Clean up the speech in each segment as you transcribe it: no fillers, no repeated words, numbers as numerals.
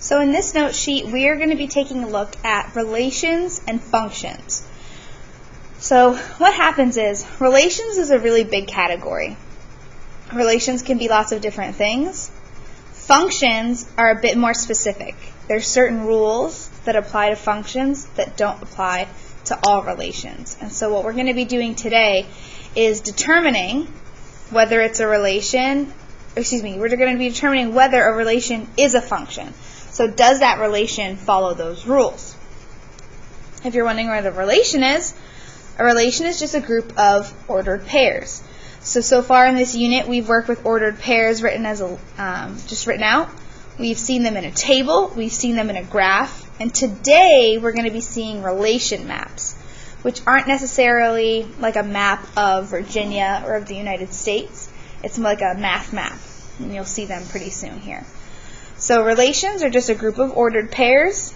So in this note sheet, we are going to be taking a look at relations and functions. So what happens is, relations is a really big category. Relations can be lots of different things. Functions are a bit more specific. There's certain rules that apply to functions that don't apply to all relations. And so what we're going to be doing today is determining whether it's a relation, we're going to be determining whether a relation is a function. So does that relation follow those rules? If you're wondering where the relation is, a relation is just a group of ordered pairs. So far in this unit, we've worked with ordered pairs written as just written out. We've seen them in a table, we've seen them in a graph, and today we're going to be seeing relation maps, which aren't necessarily like a map of Virginia or of the United States. It's more like a math map, and you'll see them pretty soon here. So relations are just a group of ordered pairs,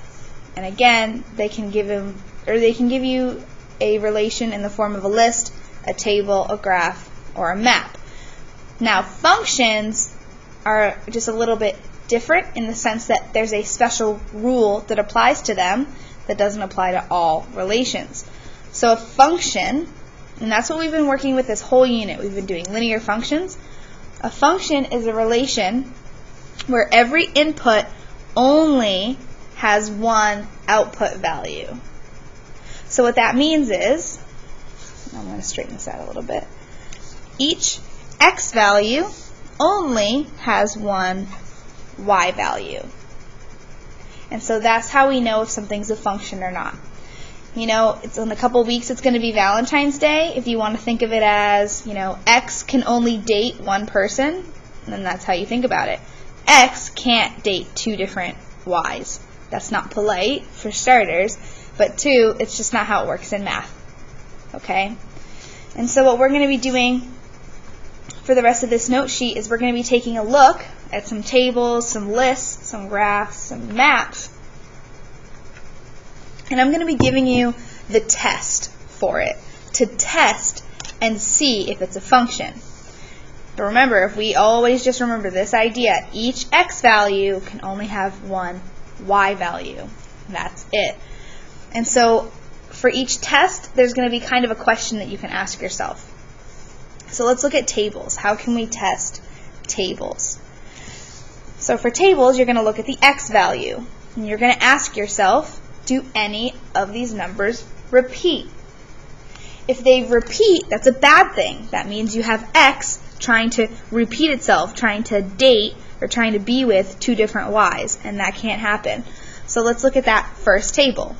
and again, they can give you a relation in the form of a list, a table, a graph, or a map. Now, functions are just a little bit different in the sense that there's a special rule that applies to them that doesn't apply to all relations. So a function, and that's what we've been working with this whole unit. We've been doing linear functions. A function is a relation where every input only has one output value. So what that means is, I'm going to straighten this out a little bit, each x value only has one y value. And so that's how we know if something's a function or not. You know, it's in a couple weeks it's going to be Valentine's Day. If you want to think of it as, x can only date one person, then that's how you think about it. X can't date two different y's. That's not polite, for starters, but two, it's just not how it works in math. Okay? And so what we're going to be doing for the rest of this note sheet is we're going to be taking a look at some tables, some lists, some graphs, some maps, and I'm going to be giving you the test for it, to test and see if it's a function. But remember, if we always just remember this idea, each x value can only have one y value. That's it. And so for each test, there's going to be kind of a question that you can ask yourself. So let's look at tables. How can we test tables? So for tables, you're going to look at the x value, and you're going to ask yourself, do any of these numbers repeat? If they repeat, that's a bad thing. That means you have x trying to repeat itself, trying to date or trying to be with two different y's, and that can't happen. So let's look at that first table.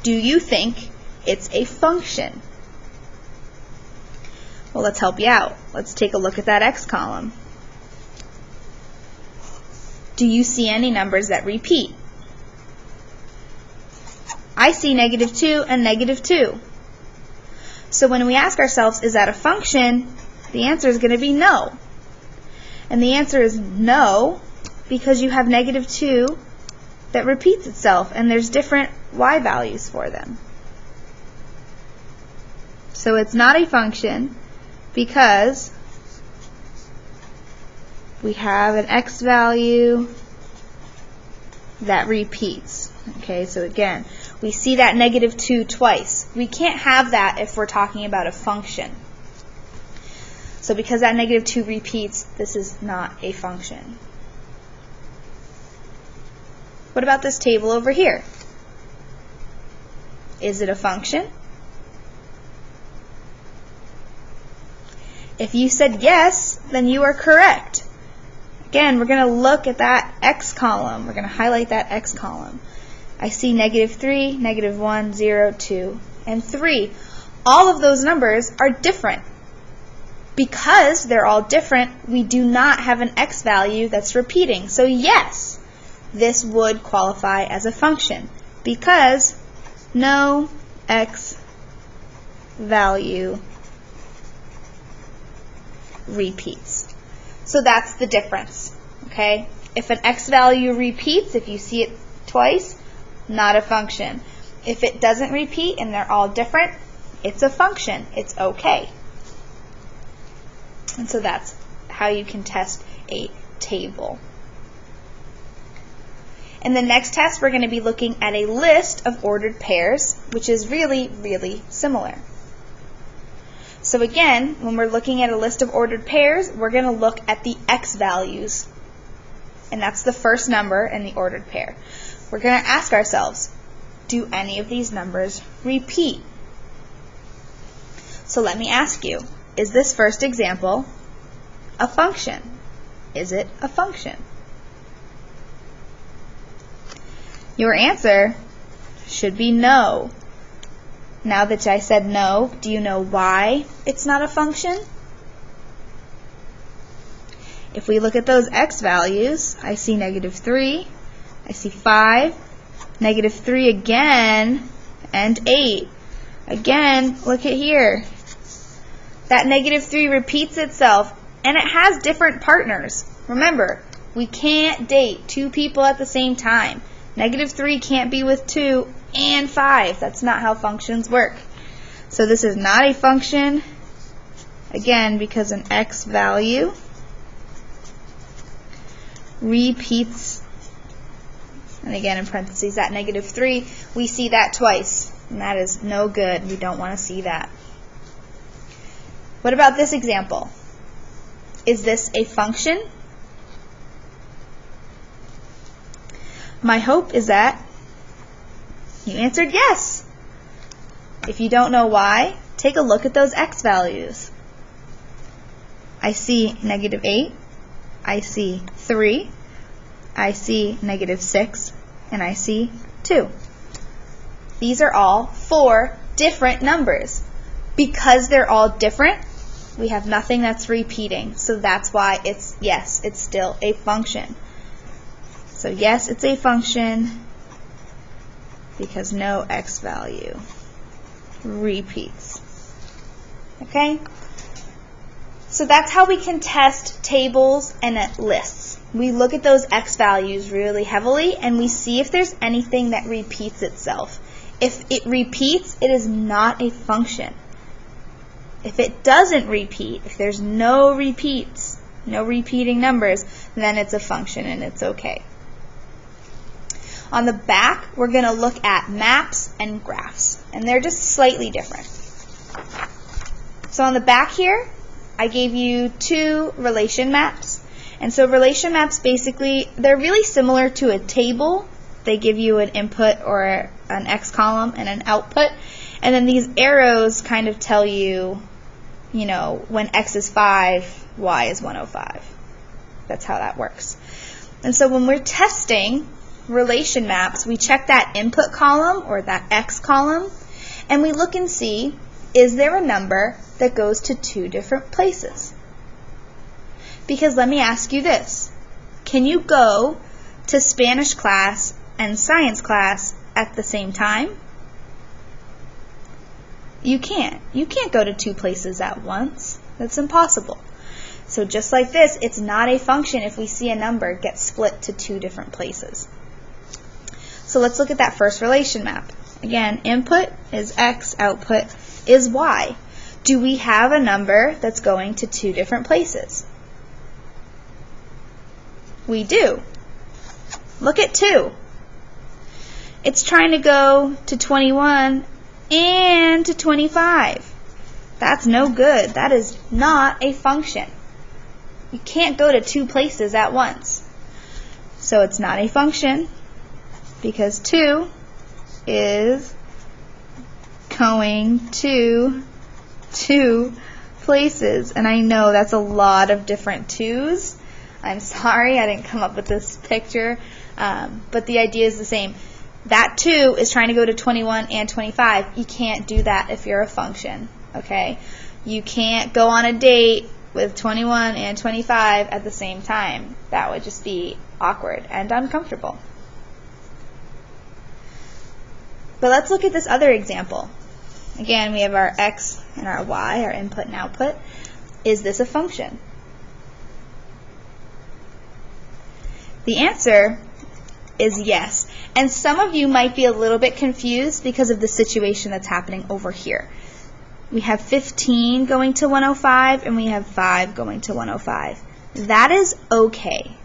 Do you think it's a function? Well, let's help you out. Let's take a look at that x column. Do you see any numbers that repeat? I see -2 and -2. So when we ask ourselves, is that a function? The answer is going to be no. And the answer is no because you have -2 that repeats itself, and there's different y values for them. So it's not a function because we have an x value that repeats. Okay, so again, we see that -2 twice. We can't have that if we're talking about a function. So because that -2 repeats, this is not a function. What about this table over here? Is it a function? If you said yes, then you are correct. Again, we're going to look at that x column. We're going to highlight that x column. I see -3, -1, 0, 2, and 3. All of those numbers are different. Because they're all different, we do not have an x value that's repeating. So yes, this would qualify as a function because no x value repeats. So that's the difference. Okay? If an x value repeats, if you see it twice, not a function. If it doesn't repeat and they're all different, it's a function. It's okay. And so that's how you can test a table. In the next test, we're going to be looking at a list of ordered pairs, which is really, really similar. So again, when we're looking at a list of ordered pairs, we're going to look at the x values, and that's the first number in the ordered pair. We're going to ask ourselves, do any of these numbers repeat? So let me ask you, is this first example a function? Is it a function? Your answer should be no. Now that I said no, do you know why it's not a function? If we look at those x values, I see -3, I see 5, -3 again, and 8. Again, look at here. That -3 repeats itself, and it has different partners. Remember, we can't date two people at the same time. -3 can't be with 2 and 5. That's not how functions work. So this is not a function, again, because an x value repeats, and again in parentheses, that -3, we see that twice, and that is no good. We don't want to see that. What about this example? Is this a function? My hope is that you answered yes. If you don't know why, take a look at those x values. I see -8, I see 3, I see -6, and I see 2. These are all 4 different numbers. Because they're all different, we have nothing that's repeating. So that's why yes, it's still a function. So yes, it's a function because no x value repeats. Okay? So that's how we can test tables and lists. We look at those x values really heavily and we see if there's anything that repeats itself. If it repeats, it is not a function. If it doesn't repeat, if there's no repeats, no repeating numbers, then it's a function and it's okay. On the back, we're going to look at maps and graphs, and they're just slightly different. So on the back here, I gave you 2 relation maps. And so relation maps, basically, they're really similar to a table. They give you an input or an x column and an output. And then these arrows kind of tell you, when x is 5, y is 105. That's how that works. And so when we're testing relation maps, we check that input column or that x column, and we look and see, is there a number that goes to 2 different places? Because let me ask you this. Can you go to Spanish class and science class at the same time? You can't. You can't go to 2 places at once. That's impossible. So just like this, it's not a function if we see a number get split to 2 different places. So let's look at that first relation map. Again, input is x, output is y. Do we have a number that's going to 2 different places? We do. Look at 2. It's trying to go to 21 and to 25. That's no good. That is not a function. You can't go to 2 places at once. So it's not a function because 2 is going to 2 places. And I know that's a lot of different 2's. I'm sorry I didn't come up with this picture, but the idea is the same. That 2 is trying to go to 21 and 25. You can't do that if you're a function, okay? You can't go on a date with 21 and 25 at the same time. That would just be awkward and uncomfortable. But let's look at this other example. Again, we have our x and our y, our input and output. Is this a function? The answer is yes. And some of you might be a little bit confused because of the situation that's happening over here. We have 15 going to 105 and we have 5 going to 105. That is okay.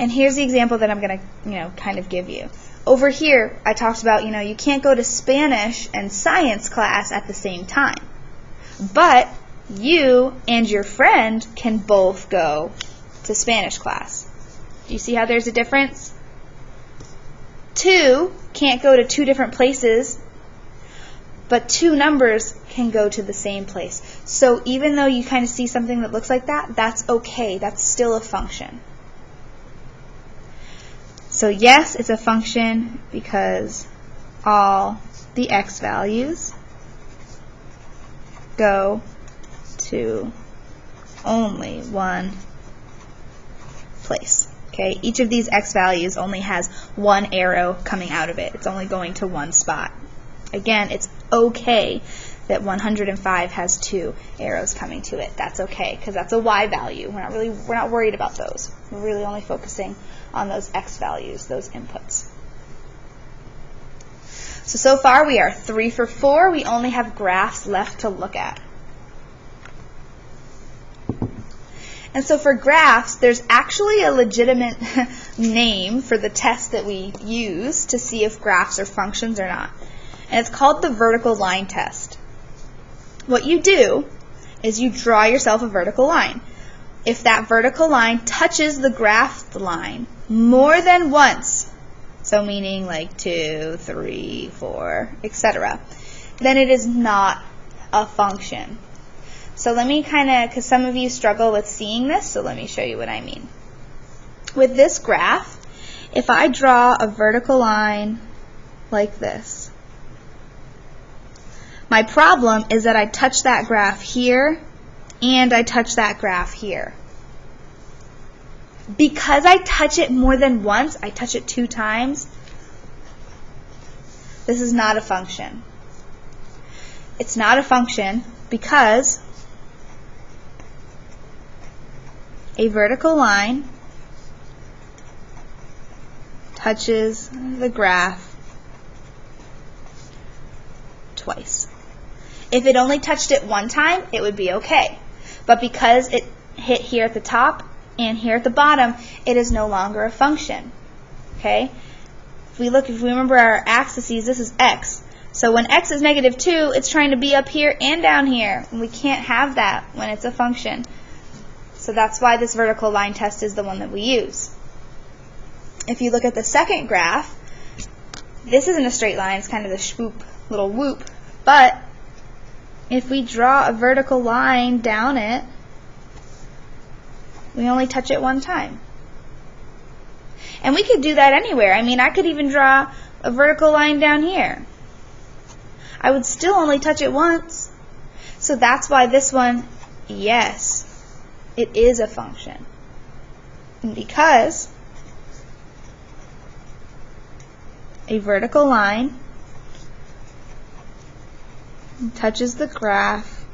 And here's the example that I'm going to, kind of give you. Over here, I talked about, you can't go to Spanish and science class at the same time. But you and your friend can both go to Spanish class. Do you see how there's a difference? Two can't go to two different places, but two numbers can go to the same place. So even though you kind of see something that looks like that, that's okay. That's still a function. So yes, it's a function because all the x values go to only one place. Okay, each of these x values only has one arrow coming out of it. It's only going to one spot. Again, it's okay that 105 has two arrows coming to it. That's okay, because that's a y value. We're not worried about those. We're really only focusing on those x values, those inputs. So far we are 3 for 4. We only have graphs left to look at. And so for graphs, there's actually a legitimate name for the test that we use to see if graphs are functions or not. And it's called the vertical line test. What you do is you draw yourself a vertical line. If that vertical line touches the graph line more than once, so meaning like 2, 3, 4, etc., then it is not a function. So let me because some of you struggle with seeing this, so let me show you what I mean. With this graph, if I draw a vertical line like this, my problem is that I touch that graph here and I touch that graph here. Because I touch it more than once, I touch it 2 times, this is not a function. It's not a function because a vertical line touches the graph twice. If it only touched it one time, it would be okay. But because it hit here at the top and here at the bottom, it is no longer a function. Okay? If we remember our axes, this is x. So when x is -2, it's trying to be up here and down here. And we can't have that when it's a function. So that's why this vertical line test is the one that we use. If you look at the second graph, this isn't a straight line, it's kind of the little whoop. But if we draw a vertical line down it, we only touch it one time. And we could do that anywhere. I mean, I could even draw a vertical line down here. I would still only touch it once. So that's why this one, yes, it is a function. And because a vertical line touches the graph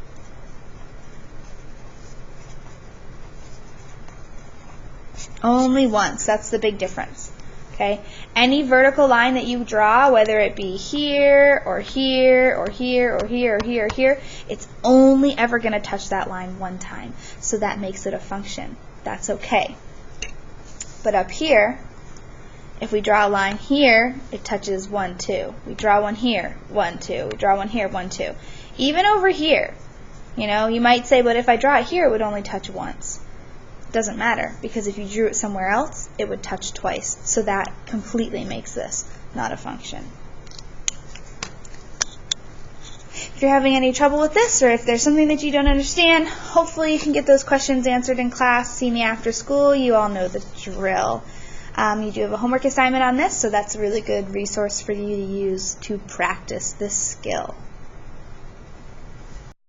only once. That's the big difference. Okay? Any vertical line that you draw, whether it be here or here or here or here or here or here, it's only ever going to touch that line one time. So that makes it a function. That's okay. But up here, if we draw a line here, it touches 1, 2. We draw one here, 1, 2. We draw one here, 1, 2. Even over here, you might say, but if I draw it here, it would only touch once. It doesn't matter, because if you drew it somewhere else, it would touch twice. So that completely makes this not a function. If you're having any trouble with this, or if there's something that you don't understand, hopefully you can get those questions answered in class. See me after school. You all know the drill. You do have a homework assignment on this, so that's a really good resource for you to use to practice this skill.